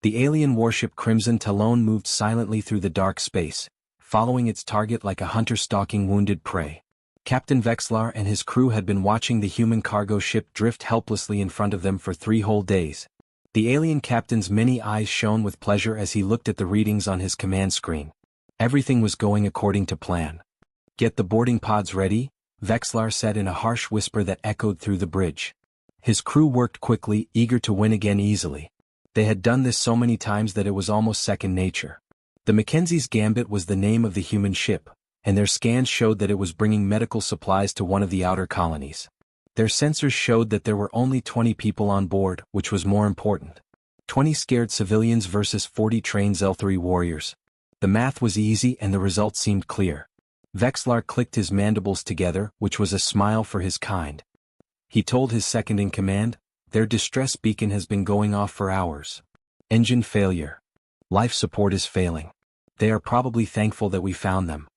The alien warship Crimson Talon moved silently through the dark space, following its target like a hunter stalking wounded prey. Captain Vexlar and his crew had been watching the human cargo ship drift helplessly in front of them for 3 whole days. The alien captain's many eyes shone with pleasure as he looked at the readings on his command screen. Everything was going according to plan. "Get the boarding pods ready," Vexlar said in a harsh whisper that echoed through the bridge. His crew worked quickly, eager to win again easily. They had done this so many times that it was almost second nature. The Mackenzie's Gambit was the name of the human ship, and their scans showed that it was bringing medical supplies to one of the outer colonies. Their sensors showed that there were only 20 people on board, which was more important. 20 scared civilians versus 40 trained Zelthari warriors. The math was easy and the result seemed clear. Vexlar clicked his mandibles together, which was a smile for his kind. He told his second-in-command, "Their distress beacon has been going off for hours. Engine failure. Life support is failing. They are probably thankful that we found them."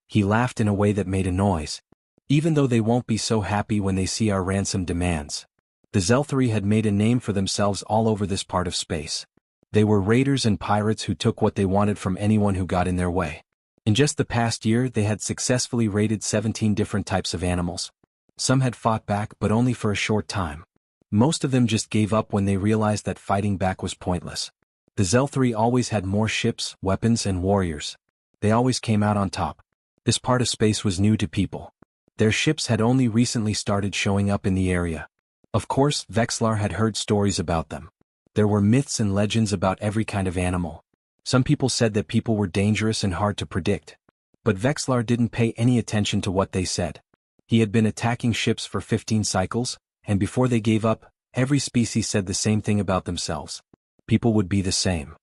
He laughed in a way that made a noise. "Even though they won't be so happy when they see our ransom demands." The Zelthari had made a name for themselves all over this part of space. They were raiders and pirates who took what they wanted from anyone who got in their way. In just the past year they had successfully raided 17 different types of animals. Some had fought back but only for a short time. Most of them just gave up when they realized that fighting back was pointless. The Zelthari always had more ships, weapons and warriors. They always came out on top. This part of space was new to people. Their ships had only recently started showing up in the area. Of course, Vexlar had heard stories about them. There were myths and legends about every kind of animal. Some people said that people were dangerous and hard to predict. But Vexlar didn't pay any attention to what they said. He had been attacking ships for 15 cycles, and before they gave up, every species said the same thing about themselves. People would be the same.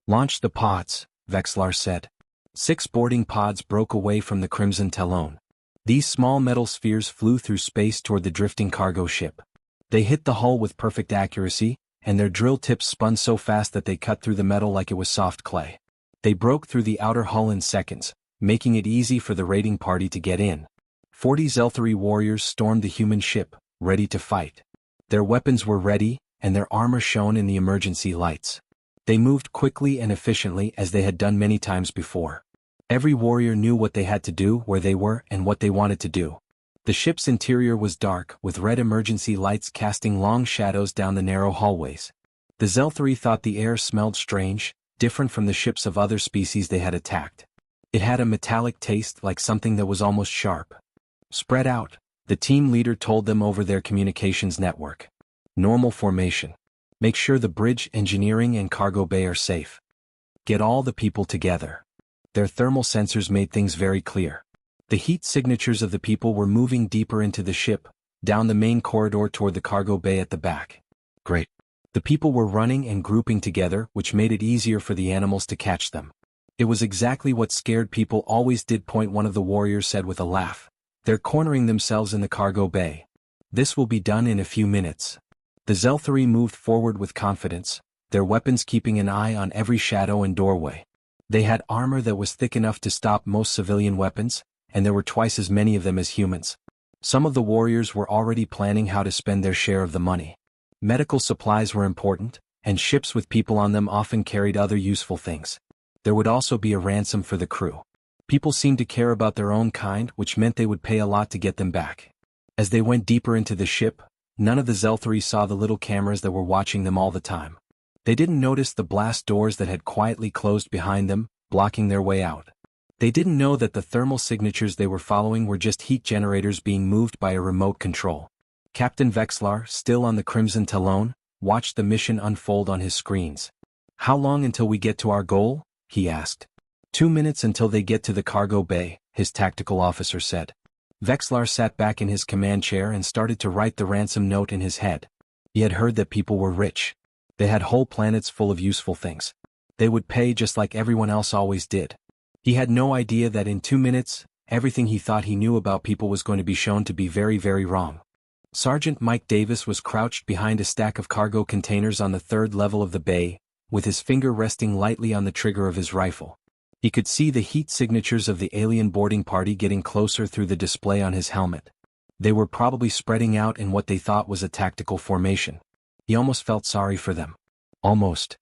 "Launch the pods," Vexlar said. 6 boarding pods broke away from the Crimson Talon. These small metal spheres flew through space toward the drifting cargo ship. They hit the hull with perfect accuracy, and their drill tips spun so fast that they cut through the metal like it was soft clay. They broke through the outer hull in seconds, making it easy for the raiding party to get in. 40 Zelthari warriors stormed the human ship, ready to fight. Their weapons were ready, and their armor shone in the emergency lights. They moved quickly and efficiently as they had done many times before. Every warrior knew what they had to do, where they were, and what they wanted to do. The ship's interior was dark, with red emergency lights casting long shadows down the narrow hallways. The Zelthari thought the air smelled strange, different from the ships of other species they had attacked. It had a metallic taste, like something that was almost sharp. "Spread out," the team leader told them over their communications network. "Normal formation. Make sure the bridge, engineering and cargo bay are safe. Get all the people together." Their thermal sensors made things very clear. The heat signatures of the people were moving deeper into the ship, down the main corridor toward the cargo bay at the back. Great. The people were running and grouping together, which made it easier for the animals to catch them. It was exactly what scared people always did. One of the warriors said with a laugh. "They're cornering themselves in the cargo bay. This will be done in a few minutes." The Zelthari moved forward with confidence, their weapons keeping an eye on every shadow and doorway. They had armor that was thick enough to stop most civilian weapons, and there were twice as many of them as humans. Some of the warriors were already planning how to spend their share of the money. Medical supplies were important, and ships with people on them often carried other useful things. There would also be a ransom for the crew. People seemed to care about their own kind, which meant they would pay a lot to get them back. As they went deeper into the ship, none of the Zelthari saw the little cameras that were watching them all the time. They didn't notice the blast doors that had quietly closed behind them, blocking their way out. They didn't know that the thermal signatures they were following were just heat generators being moved by a remote control. Captain Vexlar, still on the Crimson Talon, watched the mission unfold on his screens. "How long until we get to our goal?" he asked. 2 minutes until they get to the cargo bay, his tactical officer said. Vexlar sat back in his command chair and started to write the ransom note in his head. He had heard that people were rich. They had whole planets full of useful things. They would pay just like everyone else always did. He had no idea that in 2 minutes, everything he thought he knew about people was going to be shown to be very, very wrong. Sergeant Mike Davis was crouched behind a stack of cargo containers on the 3rd level of the bay, with his finger resting lightly on the trigger of his rifle. He could see the heat signatures of the alien boarding party getting closer through the display on his helmet. They were probably spreading out in what they thought was a tactical formation. He almost felt sorry for them. Almost.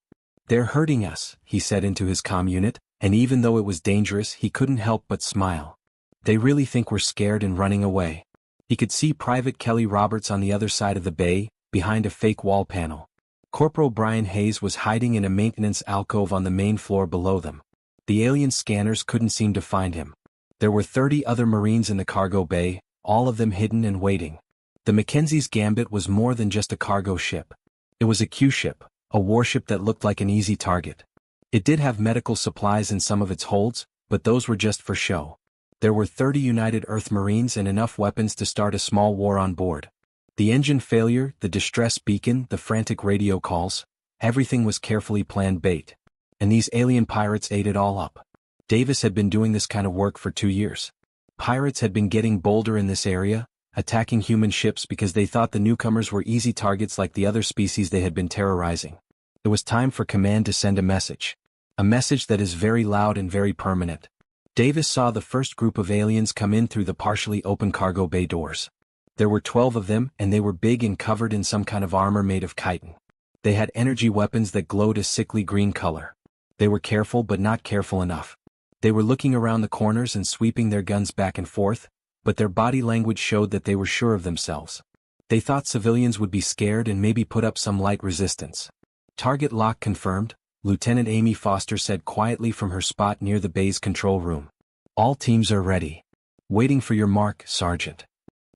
"They're hurting us," he said into his comm unit, and even though it was dangerous he couldn't help but smile. "They really think we're scared and running away." He could see Private Kelly Roberts on the other side of the bay, behind a fake wall panel. Corporal Brian Hayes was hiding in a maintenance alcove on the main floor below them. The alien scanners couldn't seem to find him. There were 30 other Marines in the cargo bay, all of them hidden and waiting. The Mackenzie's Gambit was more than just a cargo ship. It was a Q-ship, a warship that looked like an easy target. It did have medical supplies in some of its holds, but those were just for show. There were 30 United Earth Marines and enough weapons to start a small war on board. The engine failure, the distress beacon, the frantic radio calls, everything was carefully planned bait. And these alien pirates ate it all up. Davis had been doing this kind of work for 2 years. Pirates had been getting bolder in this area, attacking human ships because they thought the newcomers were easy targets like the other species they had been terrorizing. It was time for command to send a message. A message that is very loud and very permanent. Davis saw the first group of aliens come in through the partially open cargo bay doors. There were 12 of them, and they were big and covered in some kind of armor made of chitin. They had energy weapons that glowed a sickly green color. They were careful but not careful enough. They were looking around the corners and sweeping their guns back and forth, but their body language showed that they were sure of themselves. They thought civilians would be scared and maybe put up some light resistance. "Target lock confirmed," Lieutenant Amy Foster said quietly from her spot near the bay's control room. "All teams are ready. Waiting for your mark, Sergeant."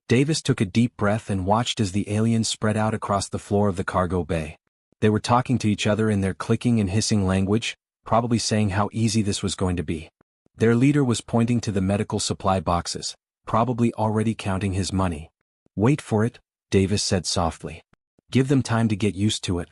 Davis took a deep breath and watched as the aliens spread out across the floor of the cargo bay. They were talking to each other in their clicking and hissing language, probably saying how easy this was going to be. Their leader was pointing to the medical supply boxes, probably already counting his money. "Wait for it," Davis said softly. "Give them time to get used to it."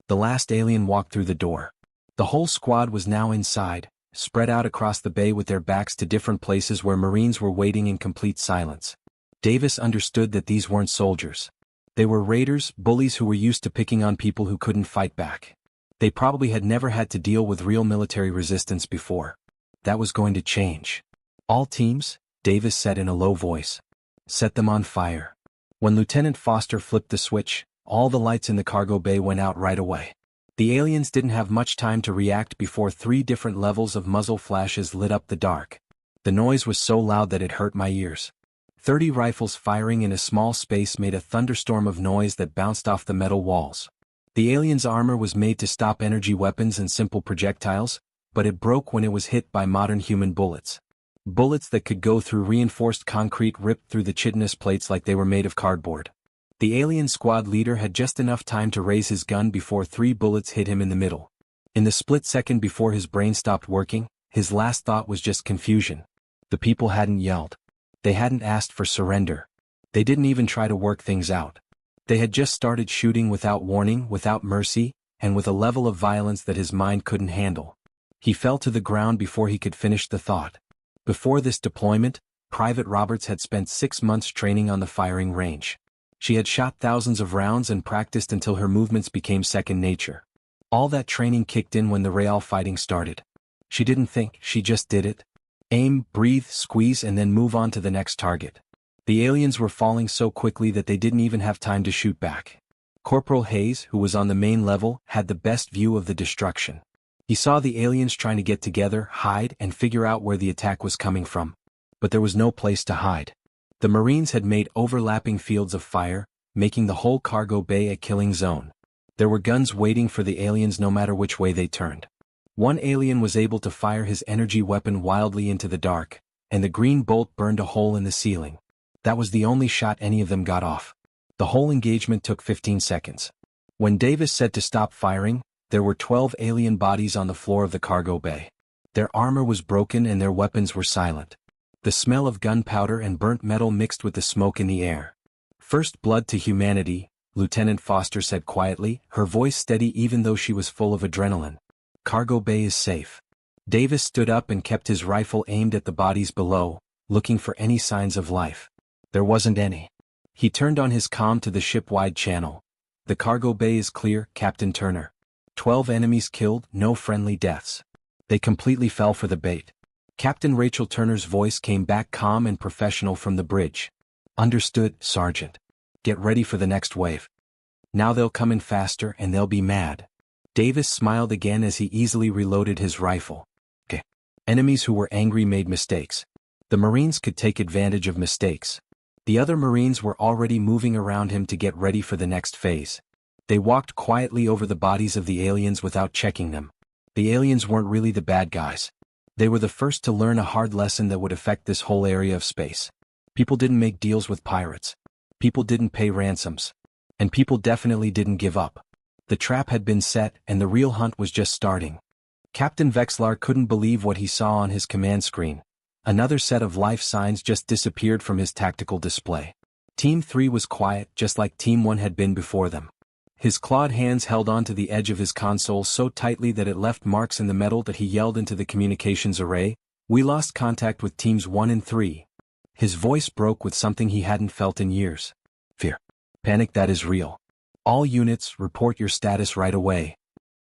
The last alien walked through the door. The whole squad was now inside, spread out across the bay with their backs to different places where Marines were waiting in complete silence. Davis understood that these weren't soldiers. They were raiders, bullies who were used to picking on people who couldn't fight back. They probably had never had to deal with real military resistance before. That was going to change. "All teams," Davis said in a low voice. "Set them on fire." When Lieutenant Foster flipped the switch, all the lights in the cargo bay went out right away. The aliens didn't have much time to react before 3 different levels of muzzle flashes lit up the dark. The noise was so loud that it hurt my ears. 30 rifles firing in a small space made a thunderstorm of noise that bounced off the metal walls. The aliens' armor was made to stop energy weapons and simple projectiles, but it broke when it was hit by modern human bullets. Bullets that could go through reinforced concrete ripped through the chitinous plates like they were made of cardboard. The alien squad leader had just enough time to raise his gun before 3 bullets hit him in the middle. In the split second before his brain stopped working, his last thought was just confusion. The people hadn't yelled. They hadn't asked for surrender. They didn't even try to work things out. They had just started shooting without warning, without mercy, and with a level of violence that his mind couldn't handle. He fell to the ground before he could finish the thought. Before this deployment, Private Roberts had spent 6 months training on the firing range. She had shot thousands of rounds and practiced until her movements became second nature. All that training kicked in when the real fighting started. She didn't think, she just did it. Aim, breathe, squeeze, and then move on to the next target. The aliens were falling so quickly that they didn't even have time to shoot back. Corporal Hayes, who was on the main level, had the best view of the destruction. He saw the aliens trying to get together, hide, and figure out where the attack was coming from. But there was no place to hide. The Marines had made overlapping fields of fire, making the whole cargo bay a killing zone. There were guns waiting for the aliens no matter which way they turned. One alien was able to fire his energy weapon wildly into the dark, and the green bolt burned a hole in the ceiling. That was the only shot any of them got off. The whole engagement took 15 seconds. When Davis said to stop firing, there were 12 alien bodies on the floor of the cargo bay. Their armor was broken and their weapons were silent. The smell of gunpowder and burnt metal mixed with the smoke in the air. "First blood to humanity," Lieutenant Foster said quietly, her voice steady even though she was full of adrenaline. "Cargo bay is safe." Davis stood up and kept his rifle aimed at the bodies below, looking for any signs of life. There wasn't any. He turned on his comm to the ship-wide channel. "The cargo bay is clear, Captain Turner. 12 enemies killed, no friendly deaths. They completely fell for the bait." Captain Rachel Turner's voice came back calm and professional from the bridge. "Understood, Sergeant. Get ready for the next wave. Now they'll come in faster and they'll be mad." Davis smiled again as he easily reloaded his rifle. Okay. Enemies who were angry made mistakes. The Marines could take advantage of mistakes. The other Marines were already moving around him to get ready for the next phase. They walked quietly over the bodies of the aliens without checking them. The aliens weren't really the bad guys. They were the first to learn a hard lesson that would affect this whole area of space. People didn't make deals with pirates. People didn't pay ransoms. And people definitely didn't give up. The trap had been set and the real hunt was just starting. Captain Vexlar couldn't believe what he saw on his command screen. Another set of life signs just disappeared from his tactical display. Team 3 was quiet just like Team 1 had been before them. His clawed hands held onto the edge of his console so tightly that it left marks in the metal that he yelled into the communications array, "We lost contact with Teams 1 and 3. His voice broke with something he hadn't felt in years. Fear. Panic that is real. All units, report your status right away.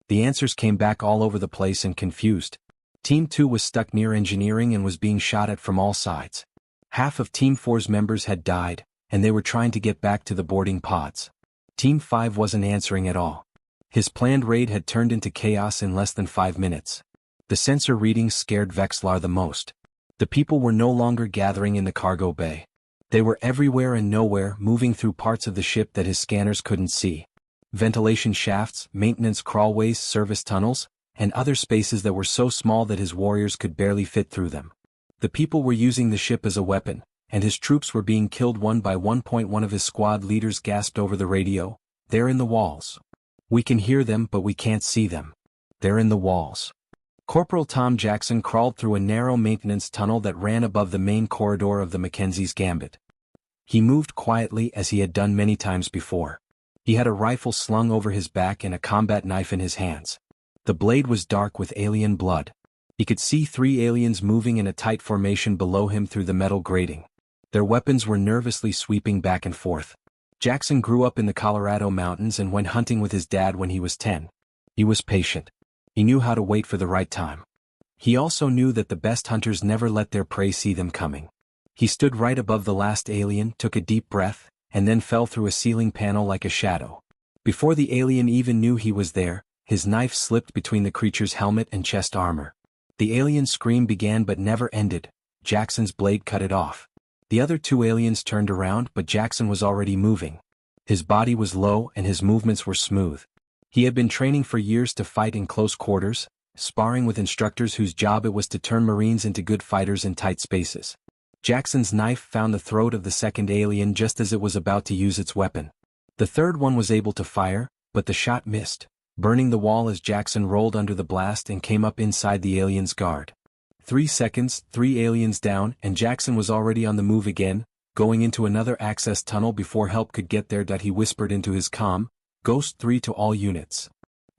The answers came back all over the place and confused. Team 2 was stuck near engineering and was being shot at from all sides. Half of Team 4's members had died, and they were trying to get back to the boarding pods. Team 5 wasn't answering at all. His planned raid had turned into chaos in less than 5 minutes. The sensor readings scared Vexlar the most. The people were no longer gathering in the cargo bay. They were everywhere and nowhere, moving through parts of the ship that his scanners couldn't see. Ventilation shafts, maintenance crawlways, service tunnels, and other spaces that were so small that his warriors could barely fit through them. The people were using the ship as a weapon, and his troops were being killed one by one. One of his squad leaders gasped over the radio, "They're in the walls. We can hear them but we can't see them. They're in the walls." Corporal Tom Jackson crawled through a narrow maintenance tunnel that ran above the main corridor of the Mackenzie's Gambit. He moved quietly as he had done many times before. He had a rifle slung over his back and a combat knife in his hands. The blade was dark with alien blood. He could see 3 aliens moving in a tight formation below him through the metal grating. Their weapons were nervously sweeping back and forth. Jackson grew up in the Colorado mountains and went hunting with his dad when he was 10. He was patient. He knew how to wait for the right time. He also knew that the best hunters never let their prey see them coming. He stood right above the last alien, took a deep breath, and then fell through a ceiling panel like a shadow. Before the alien even knew he was there, his knife slipped between the creature's helmet and chest armor. The alien's scream began but never ended. Jackson's blade cut it off. The other 2 aliens turned around but Jackson was already moving. His body was low and his movements were smooth. He had been training for years to fight in close quarters, sparring with instructors whose job it was to turn Marines into good fighters in tight spaces. Jackson's knife found the throat of the second alien just as it was about to use its weapon. The third one was able to fire, but the shot missed, burning the wall as Jackson rolled under the blast and came up inside the alien's guard. 3 seconds, 3 aliens down, and Jackson was already on the move again, going into another access tunnel before help could get there. He whispered into his comm, "Ghost 3 to all units.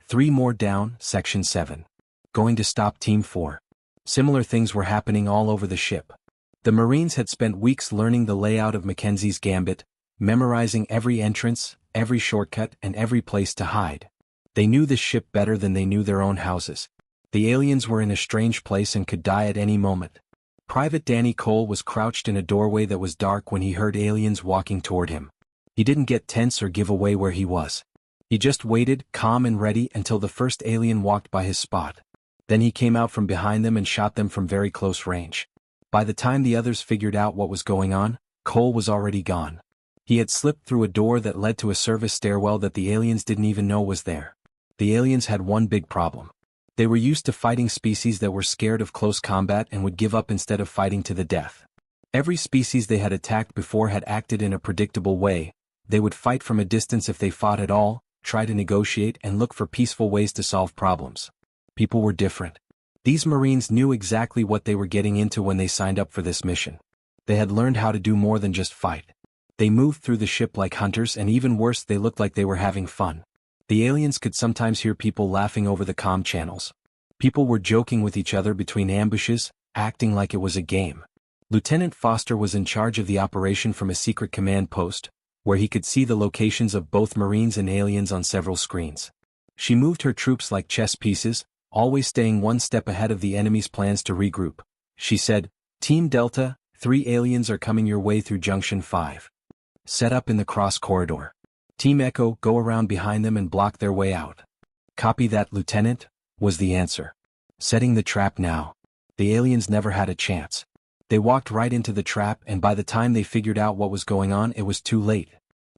3 more down, Section 7. Going to stop Team 4. Similar things were happening all over the ship. The Marines had spent weeks learning the layout of Mackenzie's Gambit, memorizing every entrance, every shortcut, and every place to hide. They knew this ship better than they knew their own houses. The aliens were in a strange place and could die at any moment. Private Danny Cole was crouched in a doorway that was dark when he heard aliens walking toward him. He didn't get tense or give away where he was. He just waited, calm and ready, until the first alien walked by his spot. Then he came out from behind them and shot them from very close range. By the time the others figured out what was going on, Cole was already gone. He had slipped through a door that led to a service stairwell that the aliens didn't even know was there. The aliens had one big problem. They were used to fighting species that were scared of close combat and would give up instead of fighting to the death. Every species they had attacked before had acted in a predictable way. They would fight from a distance if they fought at all, try to negotiate and look for peaceful ways to solve problems. People were different. These Marines knew exactly what they were getting into when they signed up for this mission. They had learned how to do more than just fight. They moved through the ship like hunters, and even worse, they looked like they were having fun. The aliens could sometimes hear people laughing over the comm channels. People were joking with each other between ambushes, acting like it was a game. Lieutenant Foster was in charge of the operation from a secret command post, where he could see the locations of both Marines and aliens on several screens. She moved her troops like chess pieces, always staying one step ahead of the enemy's plans to regroup. She said, "Team Delta, 3 aliens are coming your way through Junction 5. Set up in the cross corridor. Team Echo, go around behind them and block their way out. "Copy that, Lieutenant," was the answer. "Setting the trap now." The aliens never had a chance. They walked right into the trap, and by the time they figured out what was going on, it was too late.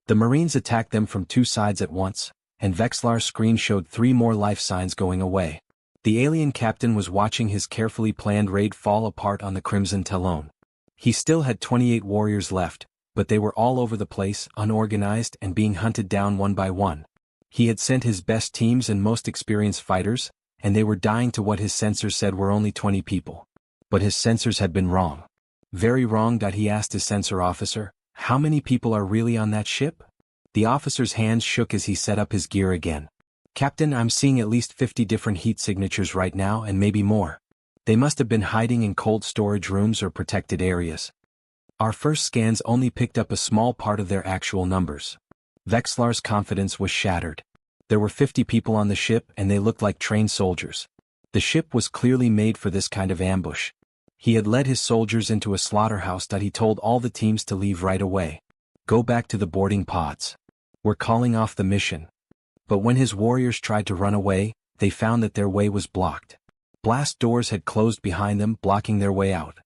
The Marines attacked them from two sides at once, and Vexlar's screen showed 3 more life signs going away. The alien captain was watching his carefully planned raid fall apart on the Crimson Talon. He still had 28 warriors left, but they were all over the place, unorganized and being hunted down one by one. He had sent his best teams and most experienced fighters, and they were dying to what his sensors said were only 20 people. But his sensors had been wrong. Very wrong. He asked his sensor officer, "How many people are really on that ship?" The officer's hands shook as he set up his gear again. "Captain, I'm seeing at least 50 different heat signatures right now and maybe more. They must have been hiding in cold storage rooms or protected areas. Our first scans only picked up a small part of their actual numbers." Vexlar's confidence was shattered. There were 50 people on the ship and they looked like trained soldiers. The ship was clearly made for this kind of ambush. He had led his soldiers into a slaughterhouse. He told all the teams to leave right away. "Go back to the boarding pods. We're calling off the mission." But when his warriors tried to run away, they found that their way was blocked. Blast doors had closed behind them, blocking their way out.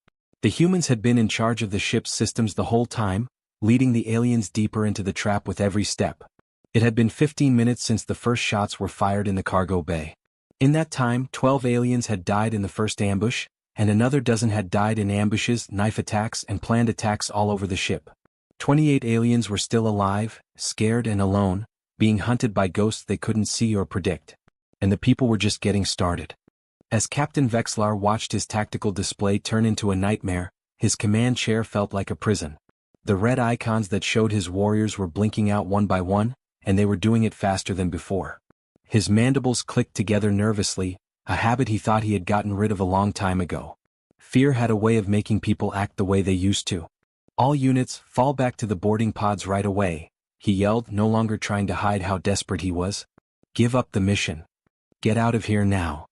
The humans had been in charge of the ship's systems the whole time, leading the aliens deeper into the trap with every step. It had been 15 minutes since the first shots were fired in the cargo bay. In that time, 12 aliens had died in the first ambush, and another dozen had died in ambushes, knife attacks, and planned attacks all over the ship. 28 aliens were still alive, scared and alone, being hunted by ghosts they couldn't see or predict. And the people were just getting started. As Captain Vexlar watched his tactical display turn into a nightmare, his command chair felt like a prison. The red icons that showed his warriors were blinking out one by one, and they were doing it faster than before. His mandibles clicked together nervously, a habit he thought he had gotten rid of a long time ago. Fear had a way of making people act the way they used to. "All units, fall back to the boarding pods right away," he yelled, no longer trying to hide how desperate he was. "Give up the mission. Get out of here now."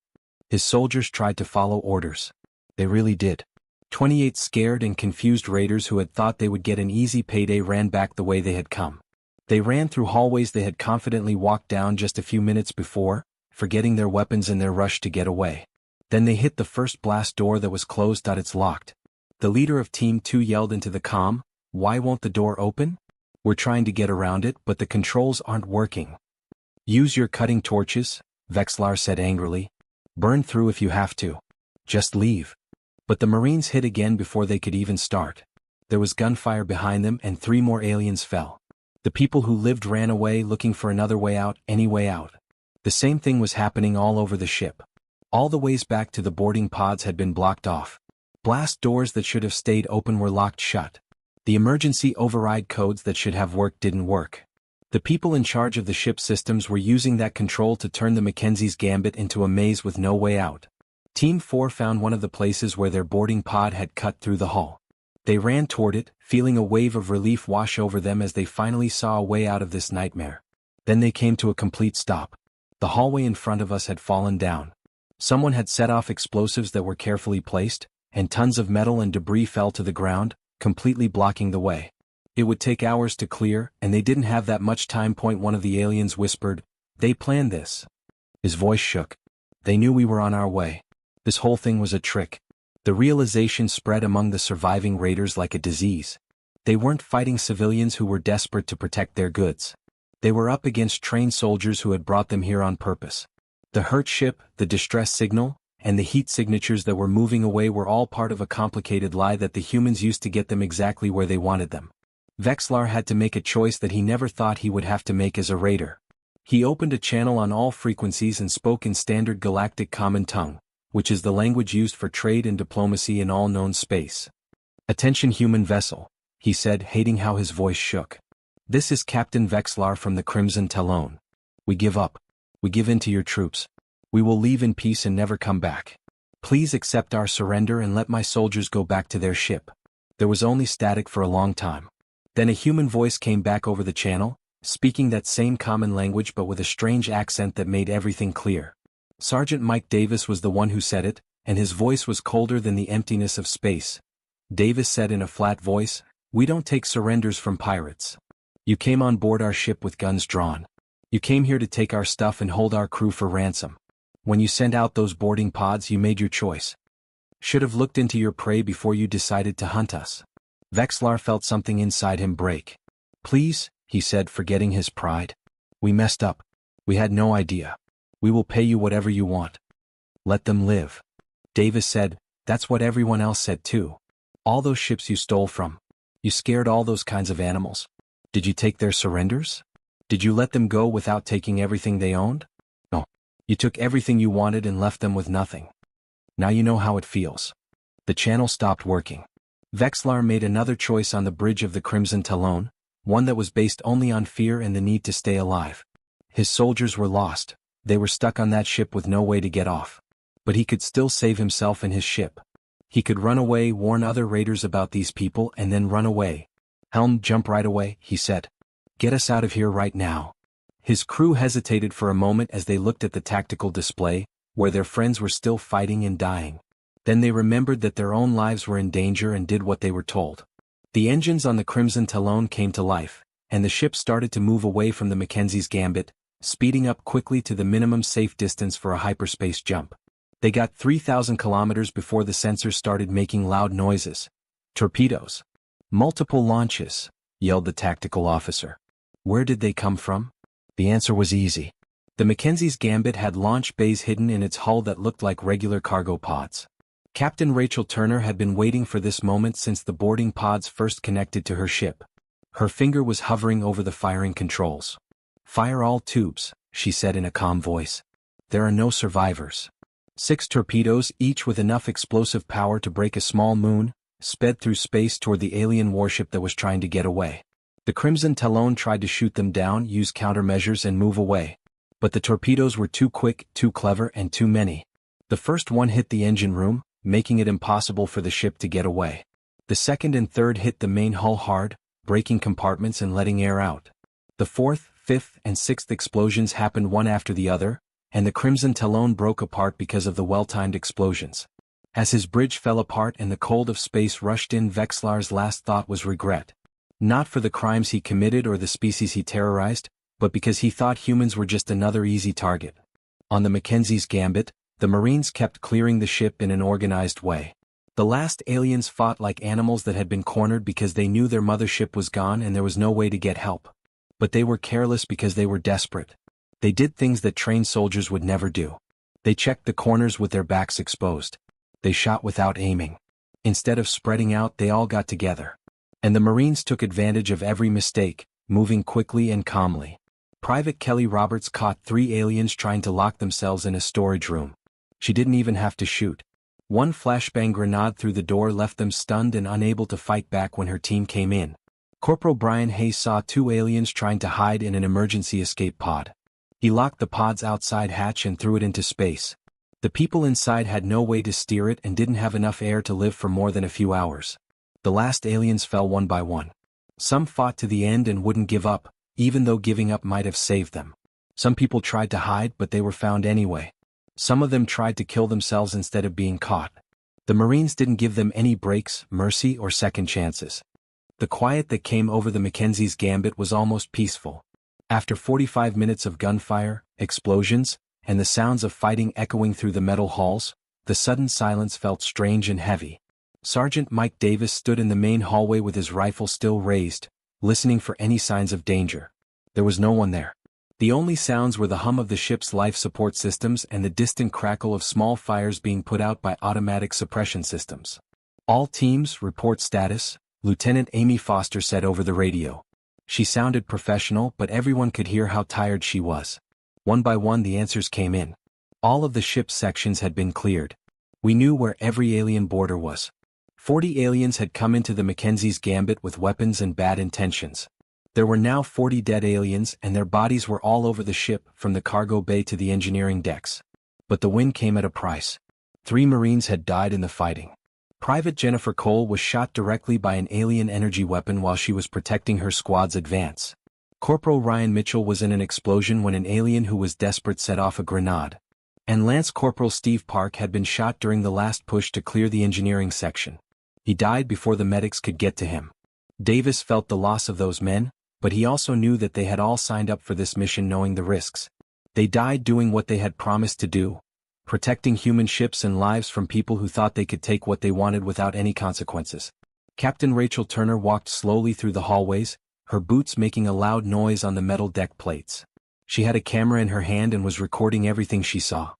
His soldiers tried to follow orders. They really did. 28 scared and confused raiders who had thought they would get an easy payday ran back the way they had come. They ran through hallways they had confidently walked down just a few minutes before, forgetting their weapons in their rush to get away. Then they hit the first blast door that was closed. It's locked. The leader of Team 2 yelled into the comm, "Why won't the door open?" "We're trying to get around it, but the controls aren't working." "Use your cutting torches," Vexlar said angrily. "Burn through if you have to. Just leave." But the Marines hit again before they could even start. There was gunfire behind them and 3 more aliens fell. The people who lived ran away looking for another way out, any way out. The same thing was happening all over the ship. All the ways back to the boarding pods had been blocked off. Blast doors that should have stayed open were locked shut. The emergency override codes that should have worked didn't work. The people in charge of the ship's systems were using that control to turn the Mackenzie's Gambit into a maze with no way out. Team 4 found one of the places where their boarding pod had cut through the hull. They ran toward it, feeling a wave of relief wash over them as they finally saw a way out of this nightmare. Then they came to a complete stop. The hallway in front of us had fallen down. Someone had set off explosives that were carefully placed, and tons of metal and debris fell to the ground, completely blocking the way. It would take hours to clear, and they didn't have that much time. One of the aliens whispered, "They planned this." His voice shook. "They knew we were on our way. This whole thing was a trick." The realization spread among the surviving raiders like a disease. They weren't fighting civilians who were desperate to protect their goods. They were up against trained soldiers who had brought them here on purpose. The hurt ship, the distress signal, and the heat signatures that were moving away were all part of a complicated lie that the humans used to get them exactly where they wanted them. Vexlar had to make a choice that he never thought he would have to make as a raider. He opened a channel on all frequencies and spoke in Standard Galactic Common Tongue, which is the language used for trade and diplomacy in all known space. "Attention human vessel," he said, hating how his voice shook. "This is Captain Vexlar from the Crimson Talon. We give up. We give in to your troops. We will leave in peace and never come back. Please accept our surrender and let my soldiers go back to their ship." There was only static for a long time. Then a human voice came back over the channel, speaking that same common language but with a strange accent that made everything clear. Sergeant Mike Davis was the one who said it, and his voice was colder than the emptiness of space. Davis said in a flat voice, "We don't take surrenders from pirates. You came on board our ship with guns drawn. You came here to take our stuff and hold our crew for ransom. When you sent out those boarding pods, you made your choice. Should have looked into your prey before you decided to hunt us. Vexlar felt something inside him break. Please, he said, forgetting his pride. We messed up. We had no idea. We will pay you whatever you want. Let them live. Davis said, that's what everyone else said too. All those ships you stole from. You scared all those kinds of animals. Did you take their surrenders? Did you let them go without taking everything they owned? No. You took everything you wanted and left them with nothing. Now you know how it feels. The channel stopped working. Vexlar made another choice on the bridge of the Crimson Talon, one that was based only on fear and the need to stay alive. His soldiers were lost. They were stuck on that ship with no way to get off. But he could still save himself and his ship. He could run away, warn other raiders about these people, and then run away. Helm, jump right away, he said. Get us out of here right now. His crew hesitated for a moment as they looked at the tactical display, where their friends were still fighting and dying. Then they remembered that their own lives were in danger and did what they were told. The engines on the Crimson Talon came to life, and the ship started to move away from the Mackenzie's Gambit, speeding up quickly to the minimum safe distance for a hyperspace jump. They got 3,000 kilometers before the sensors started making loud noises. Torpedoes. Multiple launches, yelled the tactical officer. Where did they come from? The answer was easy. The Mackenzie's Gambit had launch bays hidden in its hull that looked like regular cargo pods. Captain Rachel Turner had been waiting for this moment since the boarding pods first connected to her ship. Her finger was hovering over the firing controls. Fire all tubes, she said in a calm voice. There are no survivors. 6 torpedoes, each with enough explosive power to break a small moon, sped through space toward the alien warship that was trying to get away. The Crimson Talon tried to shoot them down, use countermeasures and move away. But the torpedoes were too quick, too clever, and too many. The first one hit the engine room, making it impossible for the ship to get away. The second and third hit the main hull hard, breaking compartments and letting air out. The fourth, fifth, and sixth explosions happened one after the other, and the Crimson Talon broke apart because of the well-timed explosions. As his bridge fell apart and the cold of space rushed in, Vexlar's last thought was regret. Not for the crimes he committed or the species he terrorized, but because he thought humans were just another easy target. On the Mackenzie's Gambit, the Marines kept clearing the ship in an organized way. The last aliens fought like animals that had been cornered because they knew their mothership was gone and there was no way to get help. But they were careless because they were desperate. They did things that trained soldiers would never do. They checked the corners with their backs exposed. They shot without aiming. Instead of spreading out, they all got together. And the Marines took advantage of every mistake, moving quickly and calmly. Private Kelly Roberts caught 3 aliens trying to lock themselves in a storage room. She didn't even have to shoot. One flashbang grenade through the door left them stunned and unable to fight back when her team came in. Corporal Brian Hayes saw 2 aliens trying to hide in an emergency escape pod. He locked the pod's outside hatch and threw it into space. The people inside had no way to steer it and didn't have enough air to live for more than a few hours. The last aliens fell one by one. Some fought to the end and wouldn't give up, even though giving up might have saved them. Some people tried to hide, but they were found anyway. Some of them tried to kill themselves instead of being caught. The Marines didn't give them any breaks, mercy, or second chances. The quiet that came over the Mackenzie's Gambit was almost peaceful. After 45 minutes of gunfire, explosions, and the sounds of fighting echoing through the metal halls, the sudden silence felt strange and heavy. Sergeant Mike Davis stood in the main hallway with his rifle still raised, listening for any signs of danger. There was no one there. The only sounds were the hum of the ship's life support systems and the distant crackle of small fires being put out by automatic suppression systems. All teams, report status, Lieutenant Amy Foster said over the radio. She sounded professional, but everyone could hear how tired she was. One by one the answers came in. All of the ship's sections had been cleared. We knew where every alien boarder was. 40 aliens had come into the Mackenzie's Gambit with weapons and bad intentions. There were now 40 dead aliens and their bodies were all over the ship from the cargo bay to the engineering decks. But the win came at a price. 3 Marines had died in the fighting. Private Jennifer Cole was shot directly by an alien energy weapon while she was protecting her squad's advance. Corporal Ryan Mitchell was in an explosion when an alien who was desperate set off a grenade. And Lance Corporal Steve Park had been shot during the last push to clear the engineering section. He died before the medics could get to him. Davis felt the loss of those men, But he also knew that they had all signed up for this mission knowing the risks. They died doing what they had promised to do, protecting human ships and lives from people who thought they could take what they wanted without any consequences. Captain Rachel Turner walked slowly through the hallways, her boots making a loud noise on the metal deck plates. She had a camera in her hand and was recording everything she saw.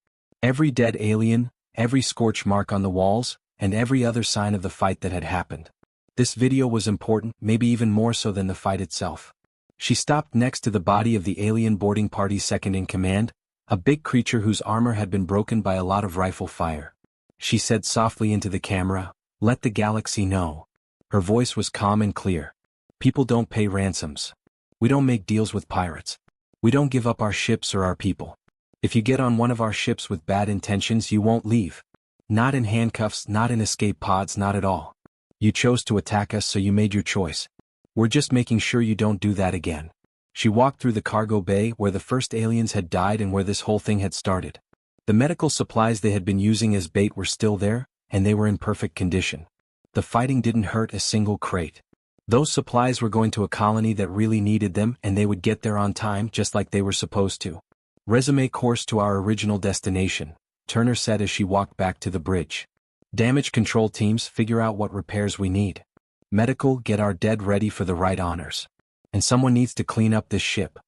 Every dead alien, every scorch mark on the walls, and every other sign of the fight that had happened. This video was important, maybe even more so than the fight itself. She stopped next to the body of the alien boarding party's second in command, a big creature whose armor had been broken by a lot of rifle fire. She said softly into the camera, "Let the galaxy know." Her voice was calm and clear. "People don't pay ransoms. We don't make deals with pirates. We don't give up our ships or our people. If you get on one of our ships with bad intentions, you won't leave. Not in handcuffs, not in escape pods, not at all. You chose to attack us, so you made your choice. We're just making sure you don't do that again." She walked through the cargo bay where the first aliens had died and where this whole thing had started. The medical supplies they had been using as bait were still there, and they were in perfect condition. The fighting didn't hurt a single crate. Those supplies were going to a colony that really needed them, and they would get there on time just like they were supposed to. "Resume course to our original destination," Turner said as she walked back to the bridge. "Damage control teams, figure out what repairs we need. Medical, get our dead ready for the right honors. And someone needs to clean up this ship.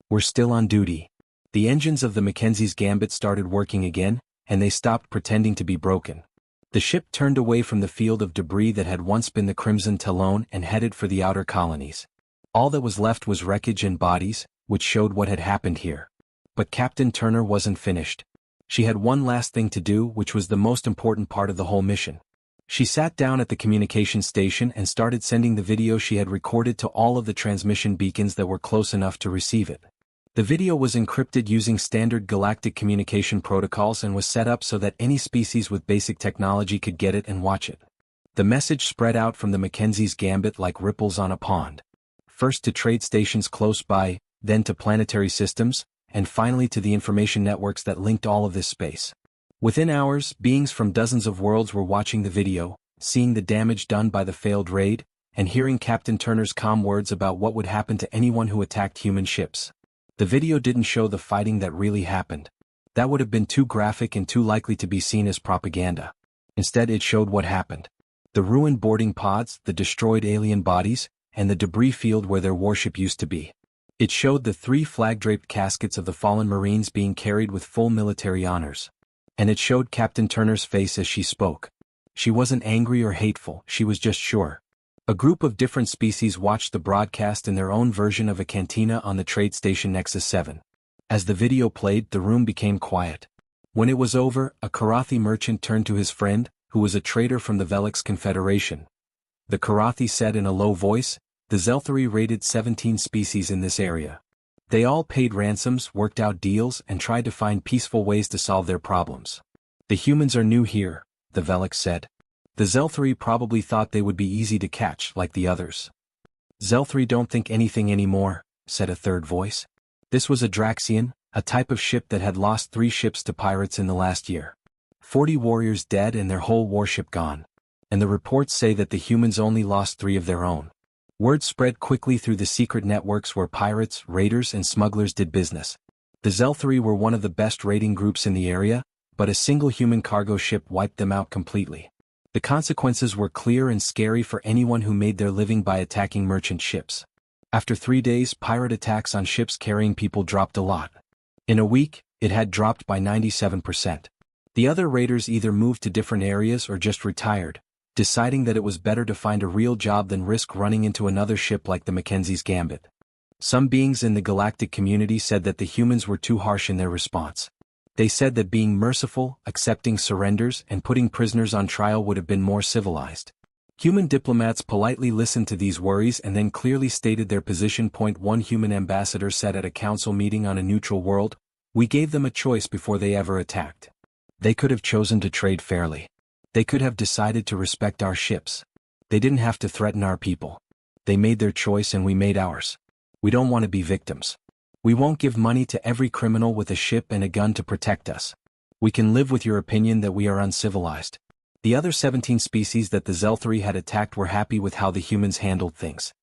We're still on duty." The engines of the Mackenzie's Gambit started working again, and they stopped pretending to be broken. The ship turned away from the field of debris that had once been the Crimson Talon and headed for the outer colonies. All that was left was wreckage and bodies, which showed what had happened here. But Captain Turner wasn't finished. She had one last thing to do, which was the most important part of the whole mission. She sat down at the communication station and started sending the video she had recorded to all of the transmission beacons that were close enough to receive it. The video was encrypted using standard galactic communication protocols and was set up so that any species with basic technology could get it and watch it. The message spread out from the Mackenzie's Gambit like ripples on a pond. First to trade stations close by, then to planetary systems, and finally to the information networks that linked all of this space. Within hours, beings from dozens of worlds were watching the video, seeing the damage done by the failed raid, and hearing Captain Turner's calm words about what would happen to anyone who attacked human ships. The video didn't show the fighting that really happened. That would have been too graphic and too likely to be seen as propaganda. Instead, it showed what happened. The ruined boarding pods, the destroyed alien bodies, and the debris field where their warship used to be. It showed the 3 flag-draped caskets of the fallen Marines being carried with full military honors. And it showed Captain Turner's face as she spoke. She wasn't angry or hateful, she was just sure. A group of different species watched the broadcast in their own version of a cantina on the trade station Nexus 7. As the video played, the room became quiet. When it was over, a Karathi merchant turned to his friend, who was a trader from the Velix Confederation. The Karathi said in a low voice, "The Zelthari raided 17 species in this area. They all paid ransoms, worked out deals, and tried to find peaceful ways to solve their problems. The humans are new here," the Velix said. "The Zelthari probably thought they would be easy to catch like the others." "Zelthari don't think anything anymore," said a third voice. This was a Draxian, a type of ship that had lost 3 ships to pirates in the last year. 40 warriors dead and their whole warship gone. And the reports say that the humans only lost 3 of their own. Word spread quickly through the secret networks where pirates, raiders and smugglers did business. The Zelthari were one of the best raiding groups in the area, but a single human cargo ship wiped them out completely. The consequences were clear and scary for anyone who made their living by attacking merchant ships. After 3 days, pirate attacks on ships carrying people dropped a lot. In a week, it had dropped by 97%. The other raiders either moved to different areas or just retired, deciding that it was better to find a real job than risk running into another ship like the Mackenzie's Gambit. Some beings in the galactic community said that the humans were too harsh in their response. They said that being merciful, accepting surrenders, and putting prisoners on trial would have been more civilized. Human diplomats politely listened to these worries and then clearly stated their position. One human ambassador said at a council meeting on a neutral world, "We gave them a choice before they ever attacked. They could have chosen to trade fairly. They could have decided to respect our ships. They didn't have to threaten our people. They made their choice and we made ours. We don't want to be victims. We won't give money to every criminal with a ship and a gun to protect us. We can live with your opinion that we are uncivilized." The other 17 species that the Zelthari had attacked were happy with how the humans handled things.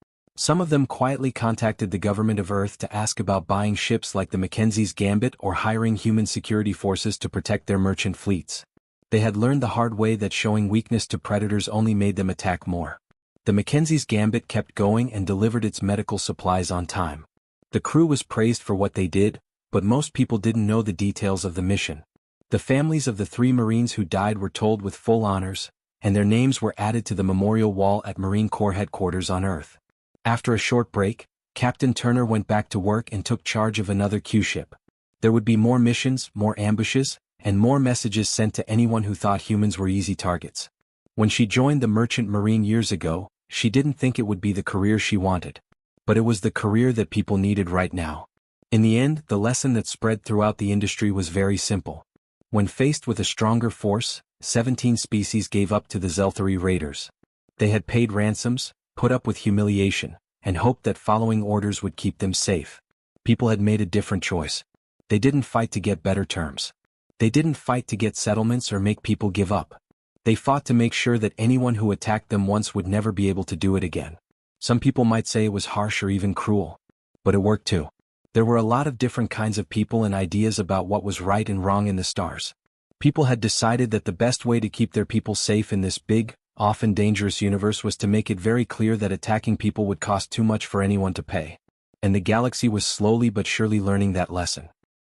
Some of them quietly contacted the government of Earth to ask about buying ships like the Mackenzie's Gambit or hiring human security forces to protect their merchant fleets. They had learned the hard way that showing weakness to predators only made them attack more. The Mackenzie's Gambit kept going and delivered its medical supplies on time. The crew was praised for what they did, but most people didn't know the details of the mission. The families of the 3 Marines who died were told with full honors, and their names were added to the memorial wall at Marine Corps headquarters on Earth. After a short break, Captain Turner went back to work and took charge of another Q-ship. There would be more missions, more ambushes, and more messages sent to anyone who thought humans were easy targets. When she joined the Merchant Marine years ago, she didn't think it would be the career she wanted. But it was the career that people needed right now. In the end, the lesson that spread throughout the industry was very simple. When faced with a stronger force, 17 species gave up to the Zelthari raiders. They had paid ransoms, put up with humiliation, and hoped that following orders would keep them safe. People had made a different choice. They didn't fight to get better terms. They didn't fight to get settlements or make people give up. They fought to make sure that anyone who attacked them once would never be able to do it again. Some people might say it was harsh or even cruel. But it worked too. There were a lot of different kinds of people and ideas about what was right and wrong in the stars. People had decided that the best way to keep their people safe in this big, often dangerous universe was to make it very clear that attacking people would cost too much for anyone to pay. And the galaxy was slowly but surely learning that lesson.